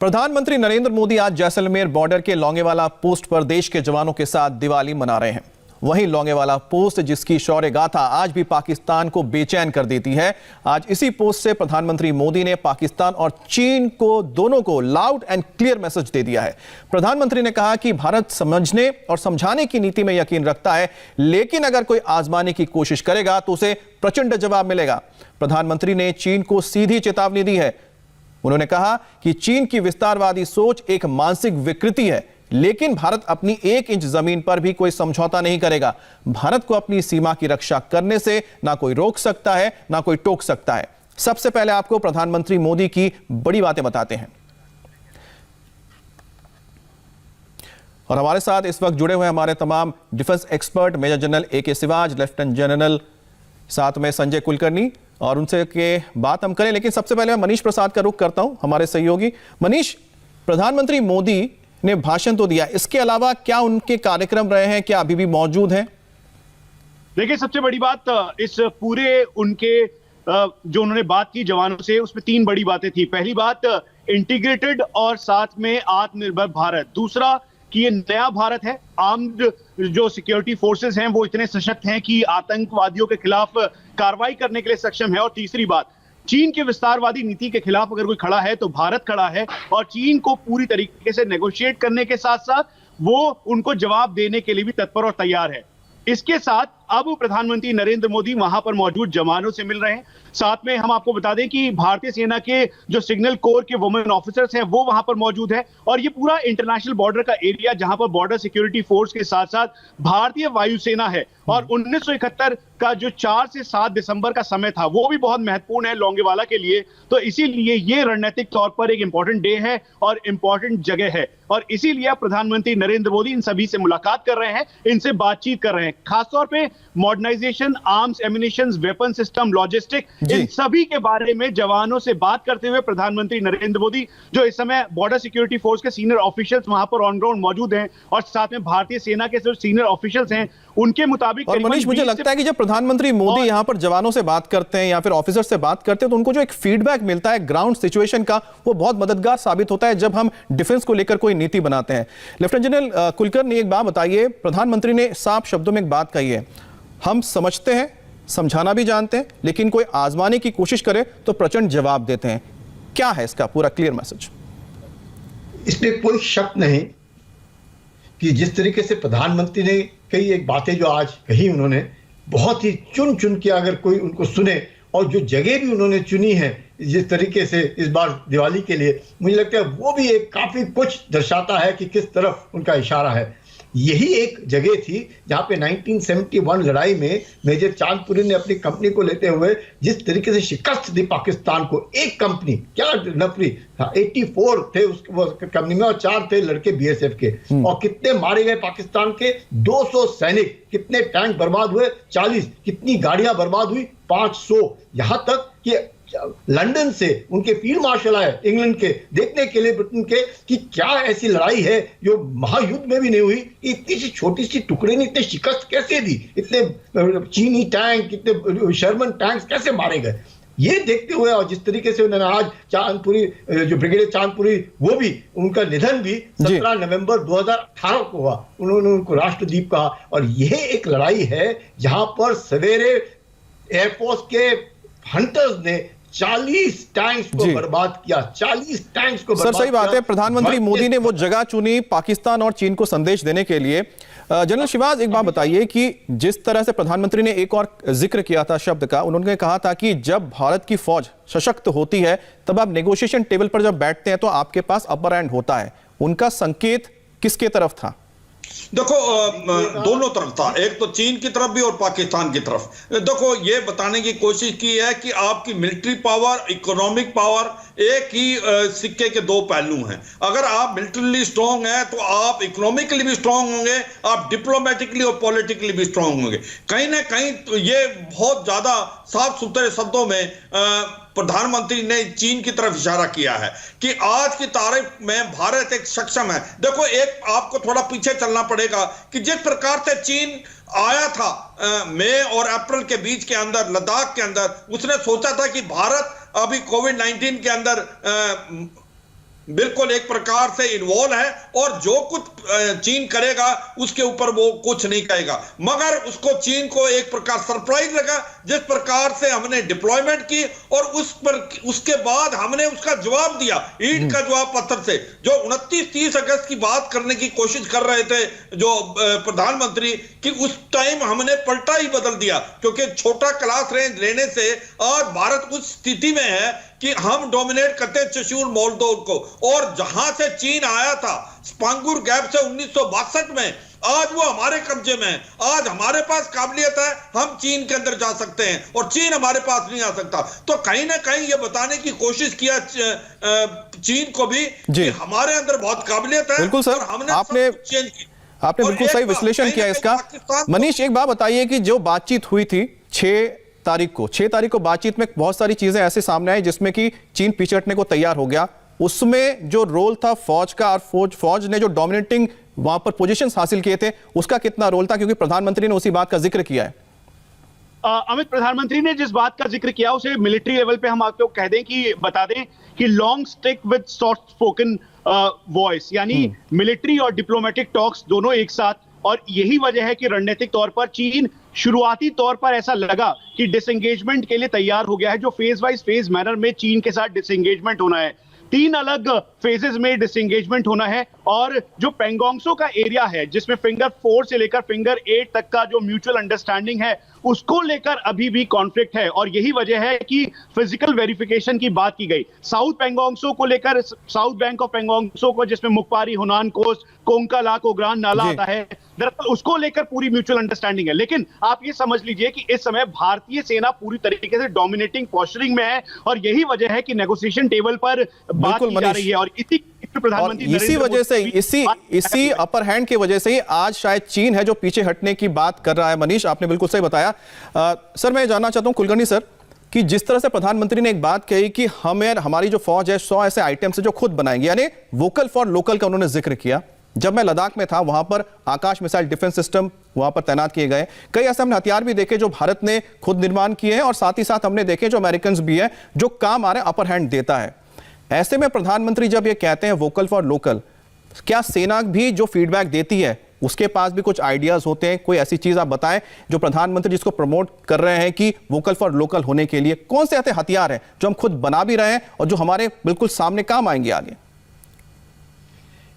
प्रधानमंत्री नरेंद्र मोदी आज जैसलमेर बॉर्डर के लोंगेवाला पोस्ट पर देश के जवानों के साथ दिवाली मना रहे हैं। वहीं लोंगेवाला पोस्ट, जिसकी शौर्य गाथा आज भी पाकिस्तान को बेचैन कर देती है, आज इसी पोस्ट से प्रधानमंत्री मोदी ने पाकिस्तान और चीन को दोनों को लाउड एंड क्लियर मैसेज दे दिया है। प्रधानमंत्री ने कहा कि भारत समझने और समझाने की नीति में यकीन रखता है, लेकिन अगर कोई आजमाने की कोशिश करेगा तो उसे प्रचंड जवाब मिलेगा। प्रधानमंत्री ने चीन को सीधी चेतावनी दी है। उन्होंने कहा कि चीन की विस्तारवादी सोच एक मानसिक विकृति है, लेकिन भारत अपनी 1 इंच जमीन पर भी कोई समझौता नहीं करेगा। भारत को अपनी सीमा की रक्षा करने से ना कोई रोक सकता है, ना कोई टोक सकता है। सबसे पहले आपको प्रधानमंत्री मोदी की बड़ी बातें बताते हैं। और हमारे साथ इस वक्त जुड़े हुए हमारे तमाम defence expert, major general AK Siwach, lieutenant general साथ में संजय कुलकर्णी, और उनसे के बात हम करें। लेकिन सबसे पहले मैं मनीष प्रसाद का रुख करता हूं, हमारे सहयोगी। मनीष, प्रधानमंत्री मोदी ने भाषण तो दिया, इसके अलावा क्या उनके कार्यक्रम रहे हैं, क्या अभी भी मौजूद हैं? देखिए, सबसे बड़ी बात इस पूरे उनके जो उन्होंने बात की जवानों से, उसमें 3 बड़ी बातें थी। पहली बात इंटीग्रेटेड और साथ में आत्मनिर्भर भारत। दूसरा कि ये नया भारत है, आर्म्ड जो सिक्योरिटी फोर्सेस हैं वो इतने सशक्त हैं कि आतंकवादियों के खिलाफ कार्रवाई करने के लिए सक्षम है। और तीसरी बात, चीन के विस्तारवादी नीति के खिलाफ अगर कोई खड़ा है तो भारत खड़ा है, और चीन को पूरी तरीके से नेगोशिएट करने के साथ साथ वो उनको जवाब देने के लिए भी तत्पर और तैयार है। इसके साथ अब प्रधानमंत्री नरेंद्र मोदी वहां पर मौजूद जवानों से मिल रहे हैं। साथ में हम आपको बता दें कि भारतीय सेना के जो सिग्नल कोर के वुमेन ऑफिसर्स हैं वो वहां पर मौजूद है। और ये पूरा इंटरनेशनल बॉर्डर का एरिया, जहां पर बॉर्डर सिक्योरिटी फोर्स के साथ साथ भारतीय वायुसेना है। और 1971 का जो 4 से 7 दिसंबर का समय था वो भी बहुत महत्वपूर्ण है लोंगेवाला के लिए। तो इसीलिए ये रणनीतिक तौर पर एक इंपॉर्टेंट डे है और इंपॉर्टेंट जगह है, और इसीलिए प्रधानमंत्री नरेंद्र मोदी इन सभी से मुलाकात कर रहे हैं, इनसे बातचीत कर रहे हैं। खासतौर पर modernisation, arms, ammunition, weapon system, logistic, इन सभी के बारे में जवानों से बात करते हुए प्रधानमंत्री नरेंद्र मोदी, जो इस समय बॉर्डर सिक्योरिटी फोर्स के सीनियर ऑफिशियल्स वहां पर ऑन ग्राउंड मौजूद हैं, और साथ में भारतीय सेना के जो सीनियर ऑफिशियल्स हैं उनके मुताबिक। और मनीष, मुझे लगता है कि जब प्रधानमंत्री मोदी यहां पर जवानों से बात करते हैं या फिर ऑफिसर से बात करते हैं तो उनको जो एक फीडबैक मिलता है ग्राउंड सिचुएशन का, वो बहुत मददगार साबित होता है जब हम डिफेंस को लेकर कोई नीति बनाते हैं। लेफ्टिनेंट जनरल कुलकर्णी, एक बात बताइए, प्रधानमंत्री ने साफ शब्दों में एक बात कही है, हम समझते हैं, समझाना भी जानते हैं, लेकिन कोई आजमाने की कोशिश करे तो प्रचंड जवाब देते हैं। क्या है इसका पूरा क्लियर मैसेज? इसमें कोई शक नहीं कि जिस तरीके से प्रधानमंत्री ने कई एक बातें जो आज कही, उन्होंने बहुत ही चुन चुन के अगर कोई उनको सुने, और जो जगह भी उन्होंने चुनी है जिस तरीके से इस बार दिवाली के लिए, मुझे लगता है वो भी एक काफी कुछ दर्शाता है कि किस तरफ उनका इशारा है। यही एक जगह थी जहां पे 1971 लड़ाई में मेजर चांदपुरी ने अपनी कंपनी को लेते हुए जिस तरीके से शिकस्त दी पाकिस्तान को। एक कंपनी क्या नफरी, 84 थे उस कंपनी में और 4 थे लड़के BSF के, और कितने मारे गए पाकिस्तान के, 200 सैनिक, कितने टैंक बर्बाद हुए, 40, कितनी गाड़ियां बर्बाद हुई, 500। यहां तक कि लंदन से उनके फील्ड मार्शल आए इंग्लैंड के देखने के लिए ब्रिटेन के कि क्या ऐसी लड़ाई है जो महायुद्ध में भी नहीं हुई, इतनी सी छोटी सी टुकड़े ने इतने शिकस्त कैसे दी, इतने चीनी टैंक, इतने शर्मन टैंक्स कैसे मारे गए। ये देखते हुए और जिस तरीके से उन्होंने आज चांदपुरी, जो ब्रिगेडियर चांदपुरी, वो भी उनका निधन भी 17 नवंबर 2018 को हुआ, उन्होंने उनको राष्ट्रदीप कहा। और यह एक लड़ाई है जहां पर सवेरे एयरफोर्स के हंटर्स ने 40 टैंक्स को बर्बाद किया, 40 टैंक्स को बर्बाद किया। सही बात है, प्रधानमंत्री मोदी ने वो जगह चुनी पाकिस्तान और चीन को संदेश देने के लिए। जनरल शिवाज, एक बात बताइए कि जिस तरह से प्रधानमंत्री ने एक और जिक्र किया था शब्द का, उन्होंने कहा था कि जब भारत की फौज सशक्त होती है तब आप नेगोशिएशन टेबल पर जब बैठते हैं तो आपके पास अपर हैंड होता है। उनका संकेत किसके तरफ था? देखो, दोनों तरफ था, एक तो चीन की तरफ भी और पाकिस्तान की तरफ। देखो, ये बताने की कोशिश की है कि आपकी मिलिट्री पावर, इकोनॉमिक पावर एक ही सिक्के के 2 पहलू हैं। अगर आप मिलिट्रीली स्ट्रांग हैं तो आप इकोनॉमिकली भी स्ट्रांग होंगे, आप डिप्लोमेटिकली और पॉलिटिकली भी स्ट्रांग होंगे। कहीं ना कहीं तो ये बहुत ज्यादा साफ सुथरे शब्दों में प्रधानमंत्री ने चीन की तरफ इशारा किया है कि आज की तारीख में भारत एक सक्षम है। देखो, एक आपको थोड़ा पीछे चलना पड़ेगा कि जिस प्रकार से चीन आया था मई और अप्रैल के बीच के अंदर लद्दाख के अंदर, उसने सोचा था कि भारत अभी कोविड-19 के अंदर बिल्कुल एक प्रकार से इन्वॉल्व है और जो कुछ चीन करेगा उसके ऊपर वो कुछ नहीं कहेगा, मगर उसको चीन को एक प्रकार सरप्राइज लगा जिस प्रकार से हमने डिप्लॉयमेंट की और उसके बाद हमने उसका जवाब दिया, ईंट का जवाब पत्थर से। जो 29-30 अगस्त की बात करने की कोशिश कर रहे थे जो प्रधानमंत्री कि उस टाइम हमने पलटा ही बदल दिया, क्योंकि छोटा क्लास रेंज लेने से आज भारत उस स्थिति में है कि हम डोमिनेट करते हैं चशूल मोलदोव को, और जहां से चीन आया था स्पांगुर गैप से 1962 में, आज वो हमारे कब्जे में है। आज हमारे पास काबिलियत है, हम चीन के अंदर जा सकते हैं और चीन हमारे पास नहीं आ सकता। तो कहीं ना कहीं ये बताने की कोशिश किया चीन को भी कि हमारे अंदर बहुत काबिलियत है। बिल्कुल सर, आपने बिल्कुल सही विश्लेषण किया इसका। मनीष, एक बात बताइए कि जो बातचीत हुई थी 6 तारीख को बातचीत में बहुत सारी चीजें ऐसे सामने आई जिसमें कि चीन पीछे हटने को तैयार हो गया। उसमें जो रोल था फौज का और फौज ने जो डोमिनेटिंग वहां पर पोजीशंस हासिल किए थे उसका कितना रोल था, क्योंकि प्रधानमंत्री ने उसी बात का जिक्र किया है। अमित, प्रधानमंत्री ने जिस बात का जिक्र किया उसे मिलिट्री लेवल पे हम आपको कह दें कि बता दें कि long stick with soft spoken voice, यानी मिलिट्री और डिप्लोमेटिक टॉक्स दोनों एक साथ। और यही वजह है कि रणनीतिक तौर पर चीन शुरुआती तौर पर ऐसा लगा कि डिसएंगेजमेंट के लिए तैयार हो गया है। जो फेज वाइज फेज मैनर में चीन के साथ डिसएंगेजमेंट होना है, 3 अलग फेजेस में डिसएंगेजमेंट होना है। और जो पेंगोंगसो का एरिया है जिसमें फिंगर 4 से लेकर फिंगर 8 तक का जो म्यूचुअल अंडरस्टैंडिंग है उसको लेकर अभी भी कॉन्फ्लिक्ट है। और यही वजह है कि फिजिकल वेरिफिकेशन की बात की गई। साउथ पेंगोंगसो को लेकर, साउथ बैंक ऑफ पेंगोंगसो को जिसमें मुक्पारी, हुनान कोस्ट, कोंकाला, कोग्रान नाला आता है, दरअसल उसको लेकर पूरी म्यूचुअल अंडरस्टैंडिंग है। लेकिन आप ये समझ लीजिए कि इस समय भारतीय सेना पूरी तरीके से डोमिनेटिंग पोस्चरिंग में है और यही वजह है कि नेगोशिएशन टेबल पर बात की जा रही है। और इसी वजह से, इसी अपर हैंड की वजह से ही आज शायद चीन है जो पीछे हटने की बात कर रहा है। मनीष, आपने बिल्कुल सही बताया। सर, मैं जानना चाहता हूं कुलकर्णी सर कि जिस तरह से प्रधानमंत्री ने एक बात कही कि हमारी जो फौज है 100 ऐसे आइटम्स है जो खुद बनाएंगे, यानी वोकल फॉर लोकल का उन्होंने जिक्र किया। जब मैं लद्दाख में था वहां पर आकाश मिसाइल डिफेंस सिस्टम वहां पर तैनात किए गए। कई ऐसे हमने हथियार भी देखे जो भारत ने खुद निर्माण किए हैं और साथ ही साथ हमने देखे जो अमेरिकन भी है जो काम आ रहे हैं, अपर हैंड देता है। ऐसे में प्रधानमंत्री जब ये कहते हैं वोकल फॉर लोकल, क्या सेना भी जो फीडबैक देती है उसके पास भी कुछ आइडियाज होते हैं? कोई ऐसी चीज आप बताएं जो प्रधानमंत्री जिसको प्रमोट कर रहे हैं कि वोकल फॉर लोकल होने के लिए कौन से ऐसे हथियार हैं जो हम खुद बना भी रहे हैं और जो हमारे बिल्कुल सामने काम आएंगे आगे?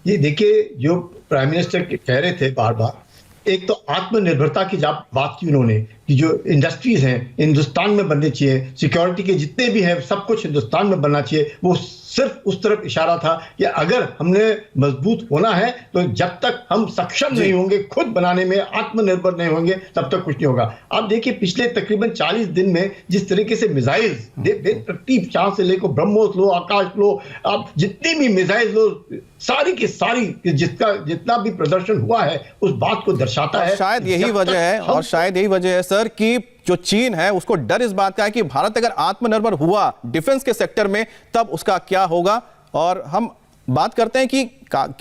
ये देखिए, जो प्राइम मिनिस्टर कह रहे थे बार बार, एक तो आत्मनिर्भरता की जब बात की उन्होंने कि जो इंडस्ट्रीज हैं हिंदुस्तान में बननी चाहिए, सिक्योरिटी के जितने भी हैं सब कुछ हिंदुस्तान में बनना चाहिए। वो सिर्फ उस तरफ इशारा था कि अगर हमने मजबूत होना है तो जब तक हम सक्षम नहीं होंगे खुद बनाने में, आत्मनिर्भर नहीं होंगे, तब तक कुछ नहीं होगा। आप देखिए पिछले तकरीबन 40 दिन में जिस तरीके से मिसाइल्स बेतरतीब, चांद से लेकर ब्रह्मोस लो, आकाश लो, आप जितनी भी मिसाइल लो, सारी की सारी जितना भी प्रदर्शन हुआ है उस बात को दर्शाता है। शायद यही वजह है, और शायद यही वजह है सर कि जो चीन है उसको डर इस बात का है कि भारत अगर आत्मनिर्भर हुआ डिफेंस के सेक्टर में तब उसका क्या होगा। और हम बात करते हैं कि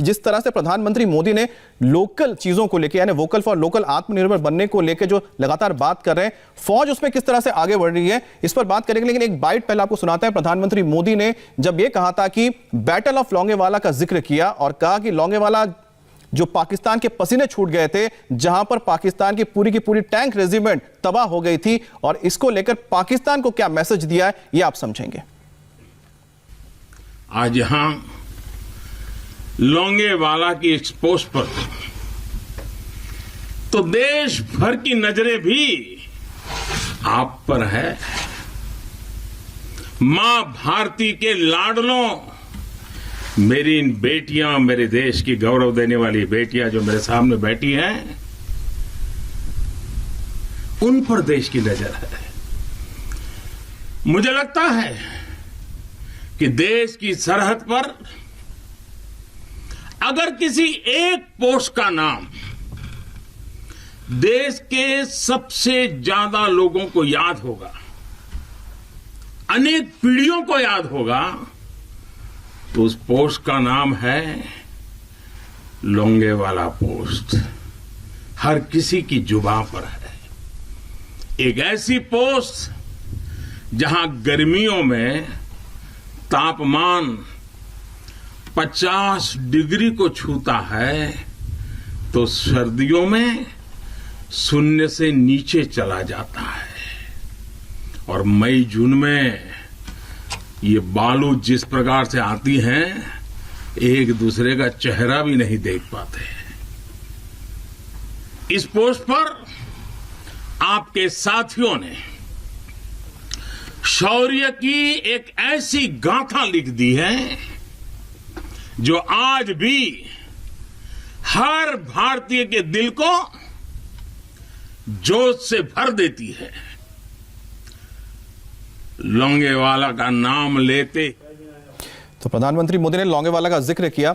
जिस तरह से प्रधानमंत्री मोदी ने लोकल चीजों को लेकर, यानी वोकल फॉर लोकल, आत्मनिर्भर बनने को लेकर जो लगातार बात कर रहे हैं, फौज उसमें किस तरह से आगे बढ़ रही है, इस पर बात करेंगे। लेकिन एक बाइट पहले आपको सुनाते हैं। प्रधानमंत्री मोदी ने जब यह कहा था कि बैटल ऑफ लोंगेवाला का जिक्र किया और कहा कि लोंगेवाला जो पाकिस्तान के पसीने छूट गए थे, जहां पर पाकिस्तान की पूरी टैंक रेजिमेंट तबाह हो गई थी, और इसको लेकर पाकिस्तान को क्या मैसेज दिया है यह आप समझेंगे। आज यहां लोंगेवाला की एक्सपोज पर तो देश भर की नजरें भी आप पर है। मां भारती के लाडलों, मेरी इन बेटियां, मेरे देश की गौरव देने वाली बेटियां जो मेरे सामने बैठी हैं, उन पर देश की नजर है। मुझे लगता है कि देश की सरहद पर अगर किसी एक पोस्ट का नाम देश के सबसे ज्यादा लोगों को याद होगा, अनेक पीढ़ियों को याद होगा, तो उस पोस्ट का नाम है लोंगेवाला पोस्ट। हर किसी की जुबान पर है। एक ऐसी पोस्ट जहां गर्मियों में तापमान 50 डिग्री को छूता है तो सर्दियों में शून्य से नीचे चला जाता है और मई जून में ये बालू जिस प्रकार से आती हैं एक दूसरे का चेहरा भी नहीं देख पाते। इस पोस्ट पर आपके साथियों ने शौर्य की एक ऐसी गाथा लिख दी है जो आज भी हर भारतीय के दिल को जोश से भर देती है। लोंगेवाला का नाम लेते तो प्रधानमंत्री मोदी ने लोंगेवाला का जिक्र किया।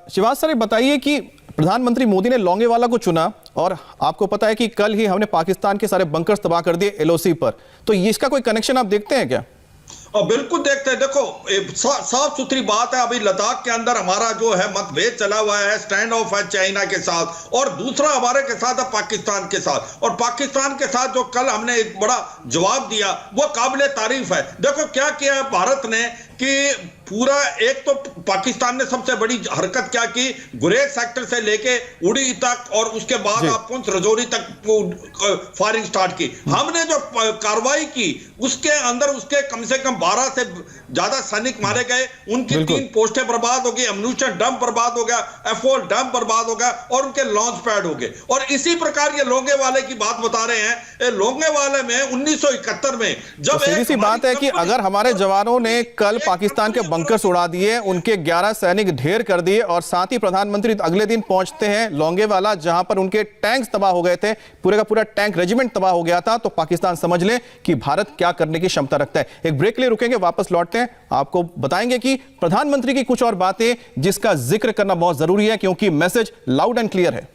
शिवाज सर, बताइए कि प्रधानमंत्री मोदी ने लोंगेवाला को चुना और आपको पता है कि कल ही हमने पाकिस्तान के सारे बंकर्स तबाह कर दिए एलओसी पर, तो इसका कोई कनेक्शन आप देखते हैं क्या? और बिल्कुल देखते हैं। देखो साफ सुथरी बात है, अभी लद्दाख के अंदर हमारा जो है मतभेद चला हुआ है, स्टैंड ऑफ है चाइना के साथ, और दूसरा हमारे के साथ है पाकिस्तान के साथ। और पाकिस्तान के साथ जो कल हमने एक बड़ा जवाब दिया वो काबिले तारीफ है। देखो क्या किया है भारत ने कि पूरा, एक तो पाकिस्तान ने सबसे बड़ी हरकत क्या की, गुरेज सेक्टर से लेके उड़ी तक और उसके बाद आप पुंछ रजौरी तक फायरिंग स्टार्ट की। हमने जो कार्रवाई की उसके अंदर उसके कम से कम 12 से ज्यादा सैनिक मारे गए, उनकी 3 पोस्टें बर्बाद हो गई, अम्यूनिशन डंप बर्बाद हो गया, एफओल डंप बर्बाद हो गया और उनके लॉन्च पैड हो गए। और इसी प्रकार ये लोंगेवाले की बात बता रहे हैं। लोंगेवाले में 1971 में जब सीधी सी बात है कि अगर हमारे जवानों ने कल पाकिस्तान के बंकर्स उड़ा दिए, उनके 11 सैनिक ढेर कर दिए और साथ ही प्रधानमंत्री अगले दिन पहुंचते हैं लोंगेवाला जहां पर उनके टैंक्स तबाह हो गए थे, पूरे का पूरा टैंक रेजिमेंट तबाह हो गया था, तो पाकिस्तान समझ ले कि भारत क्या करने की क्षमता रखता है। एक ब्रेक ले रुकेंगे, वापस लौटते हैं, आपको बताएंगे कि प्रधानमंत्री की कुछ और बातें जिसका जिक्र करना बहुत जरूरी है क्योंकि मैसेज लाउड एंड क्लियर है।